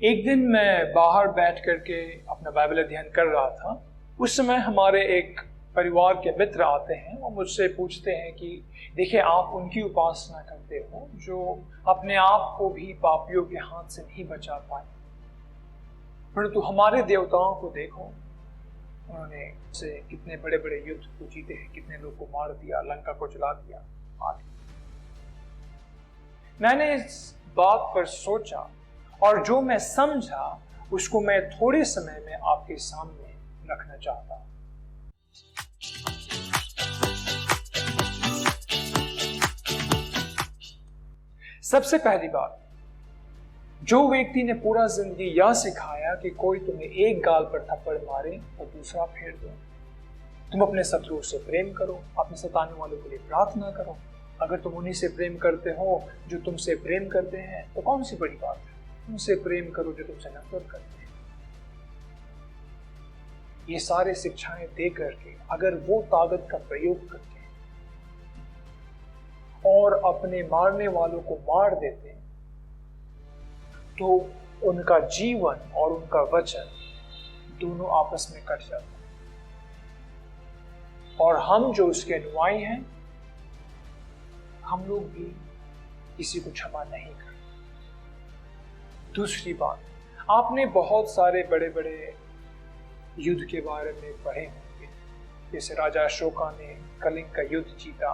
एक दिन मैं बाहर बैठ करके अपना बाइबल अध्ययन कर रहा था। उस समय हमारे एक परिवार के मित्र आते हैं और मुझसे पूछते हैं कि देखिए, आप उनकी उपासना करते हो जो अपने आप को भी पापियों के हाथ से नहीं बचा पाए, परंतु हमारे देवताओं को देखो, उन्होंने से कितने बड़े बड़े युद्ध को जीते हैं, कितने लोग को मार दिया, लंका को जला दिया आदि। मैंने इस बात पर सोचा और जो मैं समझा उसको मैं थोड़े समय में आपके सामने रखना चाहता हूं। सबसे पहली बात, जो व्यक्ति ने पूरा जिंदगी यह सिखाया कि कोई तुम्हें एक गाल पर थप्पड़ मारे और दूसरा फेर दो, तुम अपने शत्रु से प्रेम करो, अपने सताने वालों के लिए प्रार्थना करो, अगर तुम उन्हीं से प्रेम करते हो जो तुमसे प्रेम करते हैं तो कौन सी बड़ी बात है, उनसे प्रेम करो जो तुमसे नफरत करते हैं। ये सारे शिक्षाएं दे करके अगर वो ताकत का प्रयोग करके और अपने मारने वालों को मार देते तो उनका जीवन और उनका वचन दोनों आपस में कट जाते हैं और हम जो उसके अनुयायी हैं, हम लोग भी किसी को क्षमा नहीं करते। दूसरी बात, आपने बहुत सारे बड़े बड़े युद्ध के बारे में पढ़े होंगे, जैसे राजा अशोका ने कलिंग का युद्ध जीता,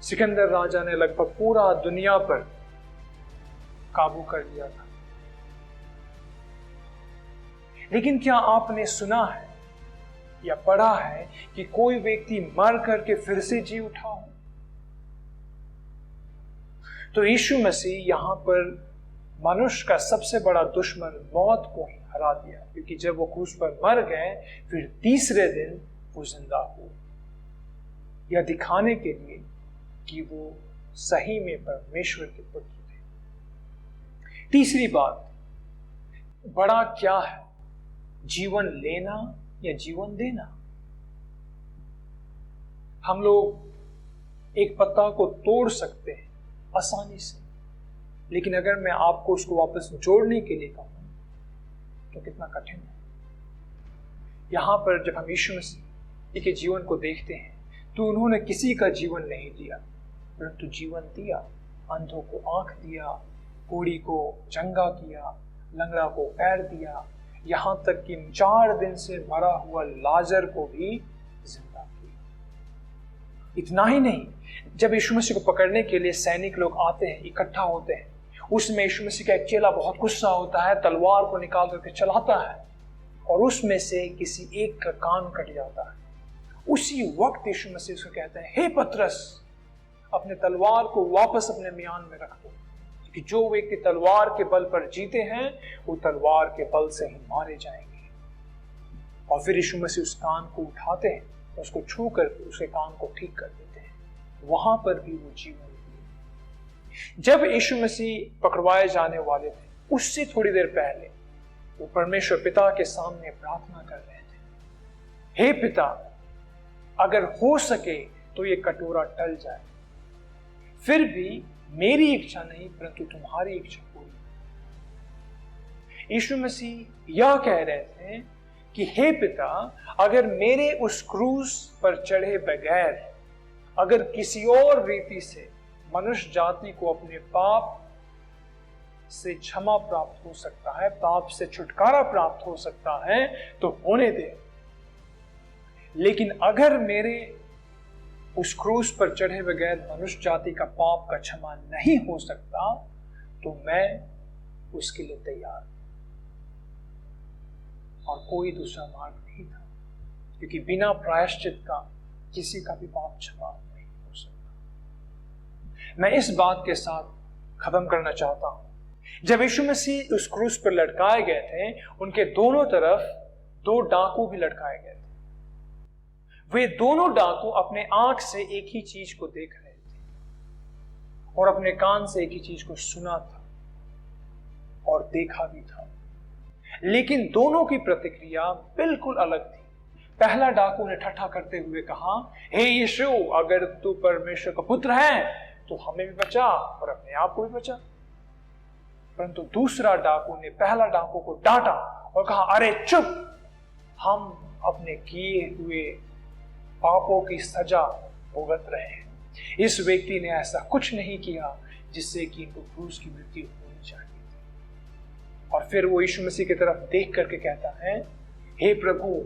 सिकंदर राजा ने लगभग पूरा दुनिया पर काबू कर लिया था। लेकिन क्या आपने सुना है या पढ़ा है कि कोई व्यक्ति मर करके फिर से जी उठा हो? तो यीशु मसीह यहां पर मनुष्य का सबसे बड़ा दुश्मन मौत को ही हरा दिया, क्योंकि जब वो क्रूस पर मर गए फिर तीसरे दिन वो जिंदा हुए, यह दिखाने के लिए कि वो सही में परमेश्वर के पुत्र थे। तीसरी बात, बड़ा क्या है, जीवन लेना या जीवन देना? हम लोग एक पत्ता को तोड़ सकते हैं आसानी से, लेकिन अगर मैं आपको उसको वापस जोड़ने के लिए कहूं तो कितना कठिन है। यहां पर जब हम यीशु मसीह के जीवन को देखते हैं तो उन्होंने किसी का जीवन नहीं दिया, परंतु जीवन दिया। अंधों को आंख दिया, कोढ़ी को चंगा किया, लंगड़ा को पैर दिया, यहां तक कि 4 दिन से मरा हुआ लाजर को भी जिंदा किया। इतना ही नहीं, जब यीशु मसीह को पकड़ने के लिए सैनिक लोग आते हैं, इकट्ठा होते हैं, उसमें यीशु मसीह का एक चेला बहुत गुस्सा होता है, तलवार को निकाल करके चलाता है और उसमें से किसी एक का कान कट जाता है। उसी वक्त यीशु मसीह उसको कहते हैं, हे पतरस, अपने तलवार को वापस अपने म्यान में रख दो, कि जो व्यक्ति तलवार के बल पर जीते हैं वो तलवार के बल से ही मारे जाएंगे। और फिर यीशु मसीह उस कान को उठाते हैं, उसको छू कर उसके कान को ठीक कर देते हैं। वहां पर भी वो जीवन दिए। जब यीशु मसीह पकड़वाए जाने वाले थे, उससे थोड़ी देर पहले वो परमेश्वर पिता के सामने प्रार्थना कर रहे थे, हे पिता, अगर हो सके तो ये कटोरा टल जाए, फिर भी मेरी इच्छा नहीं परंतु तुम्हारी इच्छा पूरी। यीशु मसीह यह कह रहे थे कि हे पिता, अगर मेरे उस क्रूस पर चढ़े बगैर अगर किसी और रीति से मनुष्य जाति को अपने पाप से क्षमा प्राप्त हो सकता है, पाप से छुटकारा प्राप्त हो सकता है, तो होने दे। लेकिन अगर मेरे उस क्रूस पर चढ़े बगैर मनुष्य जाति का पाप का क्षमा नहीं हो सकता, तो मैं उसके लिए तैयार। और कोई दूसरा मार्ग नहीं था, क्योंकि बिना प्रायश्चित का किसी का भी पाप क्षमा नहीं हो सकता। मैं इस बात के साथ खत्म करना चाहता हूं, जब यीशु मसीह उस क्रूस पर लटकाए गए थे, उनके दोनों तरफ 2 डाकू भी लटकाए गए थे। वे दोनों डाकू अपने आंख से एक ही चीज को देख रहे थे और अपने कान से एक ही चीज को सुना था और देखा भी था, लेकिन दोनों की प्रतिक्रिया बिल्कुल अलग थी। पहला डाकू ने ठट्ठा करते हुए कहा, हे यीशु, अगर तू परमेश्वर का पुत्र है तो हमें भी बचा और अपने आप को भी बचा। परंतु दूसरा डाकू ने पहला डाकू को डांटा और कहा, अरे चुप, हम अपने किए हुए पापों की सजा भुगत रहे हैं। इस व्यक्ति ने ऐसा कुछ नहीं किया जिससे कि इनको क्रूस की मृत्यु होनी चाहिए थी। और फिर वो यीशु मसीह की तरफ देख करके कहता है, हे प्रभु,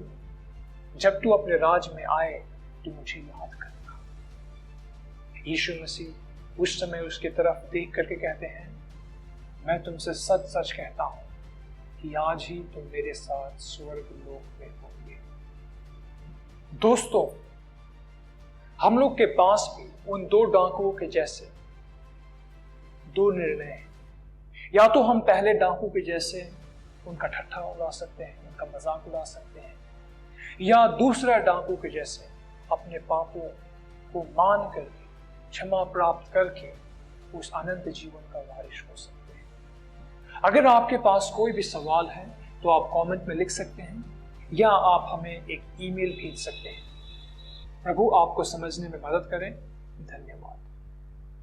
जब तू अपने राज में आए तो मुझे याद करना। यीशु मसीह उस समय उसके तरफ देख करके कहते हैं, मैं तुमसे सच सच कहता हूं कि आज ही तुम मेरे साथ स्वर्ग लोक में होंगे। दोस्तों, हम लोग के पास भी उन दो डाकुओं के जैसे दो निर्णय हैं। या तो हम पहले डाकू के जैसे उनका ठट्ठा उड़ा सकते हैं, उनका मजाक उड़ा सकते हैं, या दूसरा डाकू के जैसे अपने पापों को मान करके क्षमा प्राप्त करके उस अनंत जीवन का वारिस हो सकते हैं। अगर आपके पास कोई भी सवाल है तो आप कमेंट में लिख सकते हैं या आप हमें एक ईमेल भेज सकते हैं। प्रभु आपको समझने में मदद करें। धन्यवाद।